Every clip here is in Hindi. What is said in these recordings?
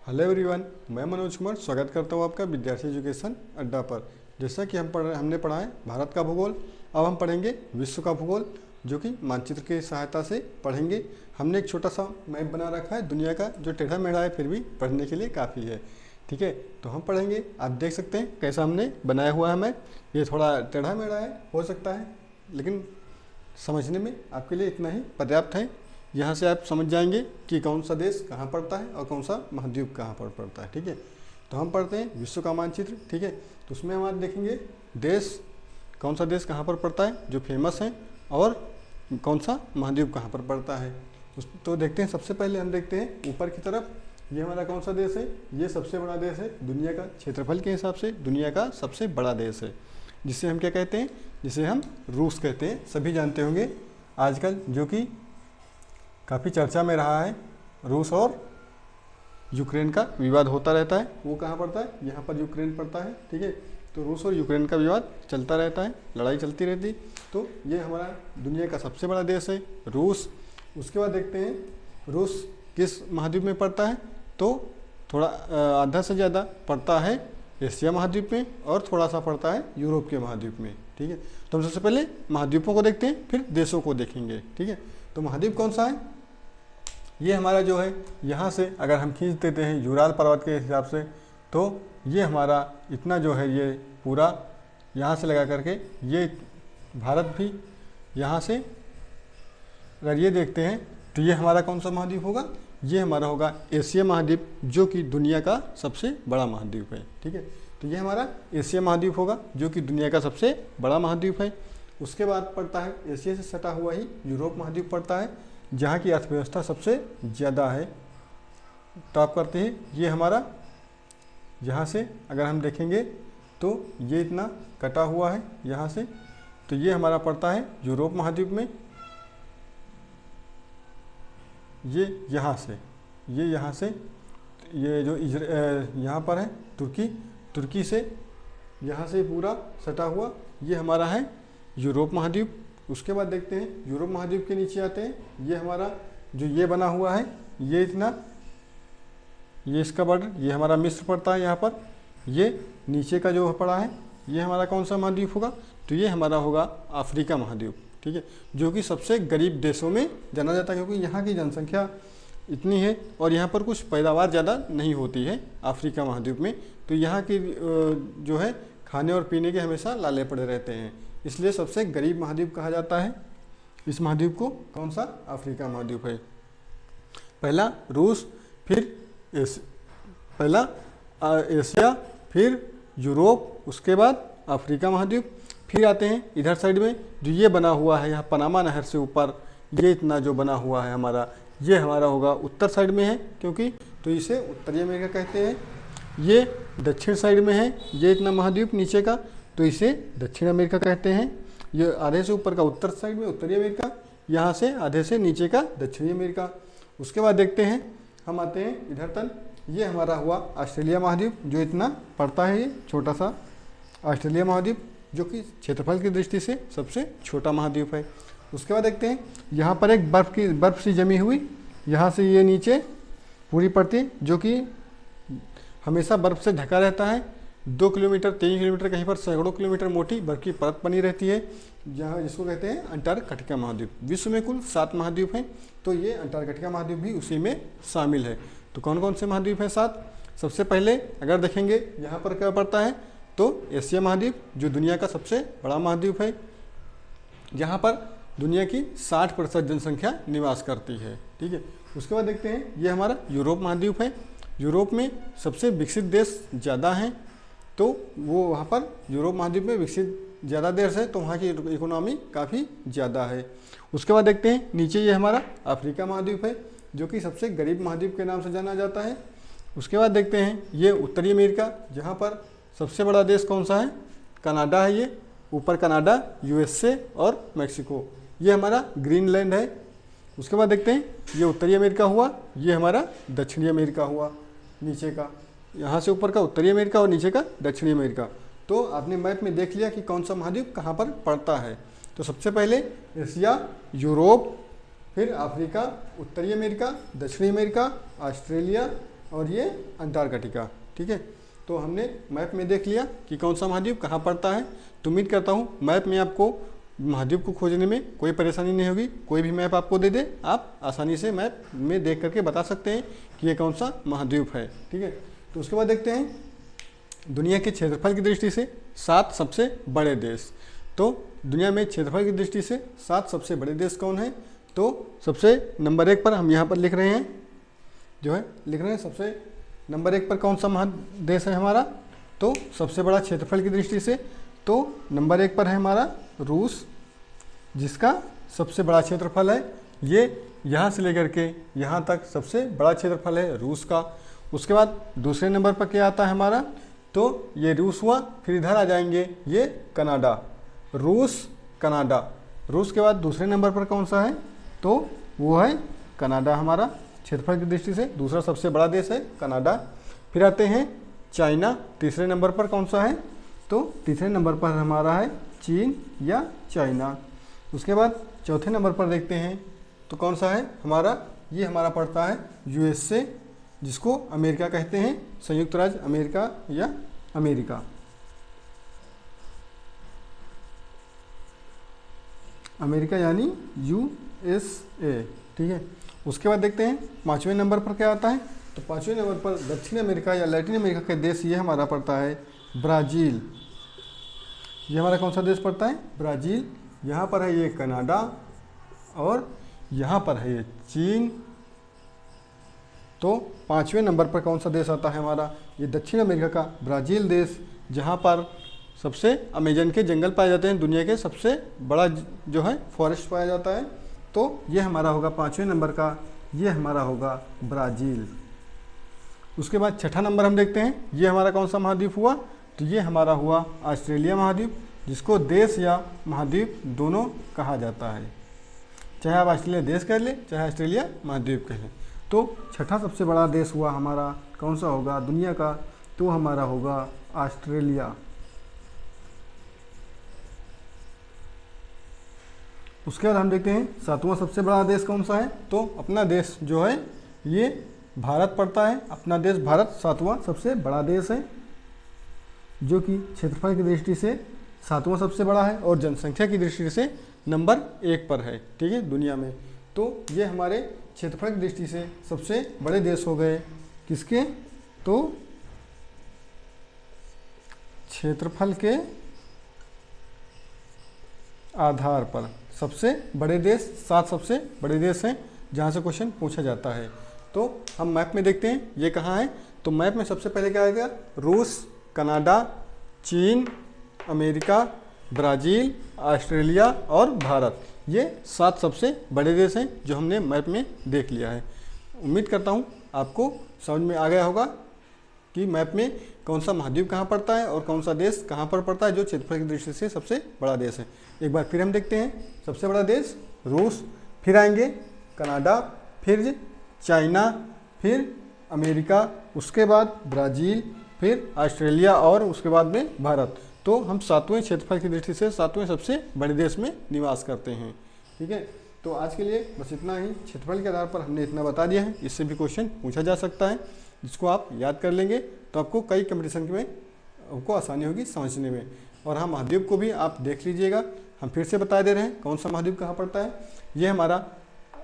हेलो एवरीवन, मैं मनोज कुमार स्वागत करता हूं आपका विद्यार्थी एजुकेशन अड्डा पर। जैसा कि हमने पढ़ा है भारत का भूगोल, अब हम पढ़ेंगे विश्व का भूगोल, जो कि मानचित्र की सहायता से पढ़ेंगे। हमने एक छोटा सा मैप बना रखा है दुनिया का, जो टेढ़ा मेढ़ा है फिर भी पढ़ने के लिए काफ़ी है। ठीक है, तो हम पढ़ेंगे। आप देख सकते हैं कैसा हमने बनाया हुआ है मैप। ये थोड़ा टेढ़ा मेढ़ा है, हो सकता है, लेकिन समझने में आपके लिए इतना ही पर्याप्त है। यहाँ से आप समझ जाएंगे कि कौन सा देश कहाँ पड़ता है और कौन सा महाद्वीप कहाँ पर पड़ता है। ठीक है, तो हम पढ़ते हैं विश्व का मानचित्र। ठीक है, तो उसमें हम आज देखेंगे देश, कौन सा देश कहाँ पर पड़ता है जो फेमस है, और कौन सा महाद्वीप कहाँ पर पड़ता है। तो देखते हैं। सबसे पहले हम देखते हैं ऊपर की तरफ, ये हमारा कौन सा देश है। ये सबसे बड़ा देश है दुनिया का, क्षेत्रफल के हिसाब से दुनिया का सबसे बड़ा देश है, जिसे हम क्या कहते हैं, जिसे हम रूस कहते हैं। सभी जानते होंगे आजकल, जो कि काफ़ी चर्चा में रहा है। रूस और यूक्रेन का विवाद होता रहता है। वो कहाँ पड़ता है, यहाँ पर यूक्रेन पड़ता है। ठीक है, तो रूस और यूक्रेन का विवाद चलता रहता है, लड़ाई चलती रहती। तो ये हमारा दुनिया का सबसे बड़ा देश है रूस। उसके बाद देखते हैं रूस किस महाद्वीप में पड़ता है। तो थोड़ा आधा से ज़्यादा पड़ता है एशिया महाद्वीप में, और थोड़ा सा पड़ता है यूरोप के महाद्वीप में। ठीक है, तो हम सबसे पहले महाद्वीपों को देखते हैं, फिर देशों को देखेंगे। ठीक है, तो महाद्वीप कौन सा है, ये हमारा जो है, यहाँ से अगर हम खींच देते हैं यूराल पर्वत के हिसाब से, तो ये हमारा इतना जो है, ये पूरा यहाँ से लगा करके ये भारत भी यहाँ से अगर ये देखते हैं, तो ये हमारा कौन सा महाद्वीप होगा, ये हमारा होगा एशिया महाद्वीप, जो कि दुनिया का सबसे बड़ा महाद्वीप है। ठीक है, तो ये हमारा एशिया महाद्वीप होगा, जो कि दुनिया का सबसे बड़ा महाद्वीप है। उसके बाद पड़ता है एशिया से सटा हुआ ही यूरोप महाद्वीप पड़ता है, जहाँ की अर्थव्यवस्था सबसे ज़्यादा है, टॉप करते हैं। ये हमारा यहाँ से अगर हम देखेंगे तो ये इतना कटा हुआ है यहाँ से, तो ये हमारा पड़ता है यूरोप महाद्वीप में। ये यहाँ से, ये यहाँ से, ये जो यहाँ पर है तुर्की से यहाँ से पूरा सटा हुआ, ये हमारा है यूरोप महाद्वीप। उसके बाद देखते हैं यूरोप महाद्वीप के नीचे आते हैं। ये हमारा जो ये बना हुआ है, ये इतना, ये इसका बॉर्डर, ये हमारा मिस्र पड़ता है यहाँ पर। ये नीचे का जो पड़ा है, ये हमारा कौन सा महाद्वीप होगा, तो ये हमारा होगा अफ्रीका महाद्वीप। ठीक है, जो कि सबसे गरीब देशों में जाना जाता है, क्योंकि यहाँ की जनसंख्या इतनी है और यहाँ पर कुछ पैदावार ज़्यादा नहीं होती है अफ्रीका महाद्वीप में। तो यहाँ की जो है खाने और पीने के हमेशा लाले पड़े रहते हैं, इसलिए सबसे गरीब महाद्वीप कहा जाता है इस महाद्वीप को। कौन सा, अफ्रीका महाद्वीप है। पहला रूस, फिर पहला एशिया, फिर यूरोप, उसके बाद अफ्रीका महाद्वीप। फिर आते हैं इधर साइड में, जो ये बना हुआ है यहाँ पनामा नहर से ऊपर, ये इतना जो बना हुआ है हमारा, ये हमारा होगा उत्तर साइड में है, क्योंकि तो इसे उत्तरी अमेरिका कहते हैं। ये दक्षिण साइड में है, ये इतना महाद्वीप नीचे का, तो इसे दक्षिण अमेरिका कहते हैं। ये आधे से ऊपर का उत्तर साइड में उत्तरी अमेरिका, यहाँ से आधे से नीचे का दक्षिणी अमेरिका। उसके बाद देखते हैं, हम आते हैं इधर तक, ये हमारा हुआ ऑस्ट्रेलिया महाद्वीप, जो इतना पड़ता है, ये छोटा सा ऑस्ट्रेलिया महाद्वीप, जो कि क्षेत्रफल की दृष्टि से सबसे छोटा महाद्वीप है। उसके बाद देखते हैं यहाँ पर एक बर्फ़ सी जमी हुई, यहाँ से ये नीचे पूरी पड़ती, जो कि हमेशा बर्फ़ से ढका रहता है। 2 किलोमीटर 3 किलोमीटर, कहीं पर सैकड़ों किलोमीटर मोटी बर्फ की परत बनी रहती है, जहाँ जिसको कहते हैं अंटार्कटिका महाद्वीप। विश्व में कुल 7 महाद्वीप हैं, तो ये अंटार्कटिका महाद्वीप भी उसी में शामिल है। तो कौन कौन से महाद्वीप हैं 7। सबसे पहले अगर देखेंगे यहाँ पर क्या पड़ता है, तो एशिया महाद्वीप, जो दुनिया का सबसे बड़ा महाद्वीप है, जहाँ पर दुनिया की 60% जनसंख्या निवास करती है। ठीक है, उसके बाद देखते हैं ये हमारा यूरोप महाद्वीप है। यूरोप में सबसे विकसित देश ज़्यादा हैं, तो वो वहाँ पर यूरोप महाद्वीप में विकसित ज़्यादा देश है, तो वहाँ की इकोनॉमी काफ़ी ज़्यादा है। उसके बाद देखते हैं नीचे ये हमारा अफ्रीका महाद्वीप है, जो कि सबसे गरीब महाद्वीप के नाम से जाना जाता है। उसके बाद देखते हैं ये उत्तरी अमेरिका, जहाँ पर सबसे बड़ा देश कौन सा है, कनाडा है। ये ऊपर कनाडा, यूएसए और मैक्सिको, ये हमारा ग्रीनलैंड है। उसके बाद देखते हैं ये उत्तरी अमेरिका हुआ, ये हमारा दक्षिणी अमेरिका हुआ नीचे का, यहाँ से ऊपर का उत्तरी अमेरिका और नीचे का दक्षिणी अमेरिका। तो आपने मैप में देख लिया कि कौन सा महाद्वीप कहाँ पर पड़ता है। तो सबसे पहले एशिया, यूरोप, फिर अफ्रीका, उत्तरी अमेरिका, दक्षिणी अमेरिका, ऑस्ट्रेलिया, और ये अंटार्कटिका। ठीक है, तो हमने मैप में देख लिया कि कौन सा महाद्वीप कहाँ पड़ता है। तो उम्मीद करता हूँ मैप में आपको महाद्वीप को खोजने में कोई परेशानी नहीं होगी। कोई भी मैप आपको दे दे, आप आसानी से मैप में देख करके बता सकते हैं कि ये कौन सा महाद्वीप है। ठीक है, तो उसके बाद देखते हैं दुनिया के क्षेत्रफल की दृष्टि से 7 सबसे बड़े देश। तो दुनिया में क्षेत्रफल की दृष्टि से 7 सबसे बड़े देश कौन है? तो सबसे नंबर 1 पर हम यहाँ पर लिख रहे हैं, जो है लिख रहे हैं सबसे नंबर 1 पर कौन सा महादेश है हमारा? तो सबसे बड़ा क्षेत्रफल की दृष्टि से तो नंबर 1 पर है हमारा रूस, जिसका सबसे बड़ा क्षेत्रफल है। ये यहाँ से लेकर के यहाँ तक सबसे बड़ा क्षेत्रफल है रूस का। उसके बाद दूसरे नंबर पर क्या आता है हमारा? तो ये रूस हुआ, फिर इधर आ जाएंगे ये कनाडा, रूस कनाडा। रूस के बाद दूसरे नंबर पर कौन सा है? तो वो है कनाडा, हमारा क्षेत्रफल की दृष्टि से दूसरा सबसे बड़ा देश है कनाडा। फिर आते हैं चाइना, तीसरे नंबर पर कौन सा है? तो तीसरे नंबर पर हमारा है चीन या चाइना। उसके बाद चौथे नंबर पर देखते हैं तो कौन सा है हमारा? ये हमारा पड़ता है यूएसए, जिसको अमेरिका कहते हैं, संयुक्त राज्य अमेरिका या अमेरिका। अमेरिका यानी यूएसए। ठीक है, उसके बाद देखते हैं 5वें नंबर पर क्या आता है? तो 5वें नंबर पर दक्षिण अमेरिका या लैटिन अमेरिका का देश ये हमारा पड़ता है ब्राज़ील। ये हमारा कौन सा देश पड़ता है? ब्राज़ील। यहाँ पर है ये कनाडा और यहाँ पर है ये चीन। तो 5वें नंबर पर कौन सा देश आता है हमारा? ये दक्षिण अमेरिका का ब्राज़ील देश, जहाँ पर सबसे अमेजन के जंगल पाए जाते हैं, दुनिया के सबसे बड़ा जो है फॉरेस्ट पाया जाता है। तो ये हमारा होगा 5वें नंबर का, ये हमारा होगा ब्राज़ील। उसके बाद छठा नंबर हम देखते हैं, ये हमारा कौन सा महाद्वीप हुआ? तो ये हमारा हुआ ऑस्ट्रेलिया महाद्वीप, जिसको देश या महाद्वीप दोनों कहा जाता है। चाहे आप ऑस्ट्रेलिया देश कह लें, चाहे ऑस्ट्रेलिया महाद्वीप कह लें। तो छठा सबसे बड़ा देश हुआ हमारा कौन सा होगा दुनिया का? तो हमारा होगा ऑस्ट्रेलिया। उसके बाद हम देखते हैं 7वां सबसे बड़ा देश कौन सा है? तो अपना देश जो है ये भारत पड़ता है। अपना देश भारत 7वां सबसे बड़ा देश है, जो कि क्षेत्रफल की दृष्टि से 7वां सबसे बड़ा है और जनसंख्या की दृष्टि से नंबर 1 पर है। ठीक है, दुनिया में। तो ये हमारे क्षेत्रफल की दृष्टि से सबसे बड़े देश हो गए। किसके? तो क्षेत्रफल के आधार पर सबसे बड़े देश 7 सबसे बड़े देश हैं जहाँ से क्वेश्चन पूछा जाता है। तो हम मैप में देखते हैं ये कहाँ है। तो मैप में सबसे पहले क्या आएगा? रूस, कनाडा, चीन, अमेरिका, ब्राज़ील, ऑस्ट्रेलिया और भारत। ये 7 सबसे बड़े देश हैं जो हमने मैप में देख लिया है। उम्मीद करता हूँ आपको समझ में आ गया होगा कि मैप में कौन सा महाद्वीप कहाँ पड़ता है और कौन सा देश कहाँ पर पड़ता है, जो क्षेत्रफल की दृष्टि से सबसे बड़ा देश है। एक बार फिर हम देखते हैं, सबसे बड़ा देश रूस, फिर आएंगे कनाडा, फिर चाइना, फिर अमेरिका, उसके बाद ब्राज़ील, फिर ऑस्ट्रेलिया और उसके बाद में भारत। तो हम 7वें क्षेत्रफल की दृष्टि से 7वें सबसे बड़े देश में निवास करते हैं। ठीक है, तो आज के लिए बस इतना ही। क्षेत्रफल के आधार पर हमने इतना बता दिया है। इससे भी क्वेश्चन पूछा जा सकता है, जिसको आप याद कर लेंगे तो आपको कई कंपटीशन में आपको आसानी होगी समझने में। और हाँ, महाद्वीप को भी आप देख लीजिएगा। हम फिर से बता दे रहे हैं कौन सा महाद्वीप कहाँ पड़ता है। ये हमारा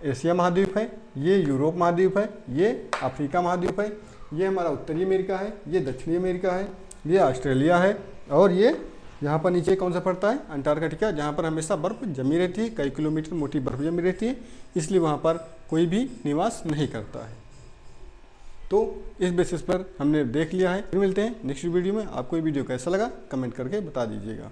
एशिया महाद्वीप है, ये यूरोप महाद्वीप है, ये अफ्रीका महाद्वीप है, ये हमारा उत्तरी अमेरिका है, ये दक्षिणी अमेरिका है, ये ऑस्ट्रेलिया है और ये यहाँ पर नीचे कौन सा पड़ता है? अंटार्कटिका, जहाँ पर हमेशा बर्फ़ जमी रहती है, कई किलोमीटर मोटी बर्फ़ जमी रहती है, इसलिए वहाँ पर कोई भी निवास नहीं करता है। तो इस बेसिस पर हमने देख लिया है। फिर मिलते हैं नेक्स्ट वीडियो में। आपको ये वीडियो कैसा लगा कमेंट करके बता दीजिएगा।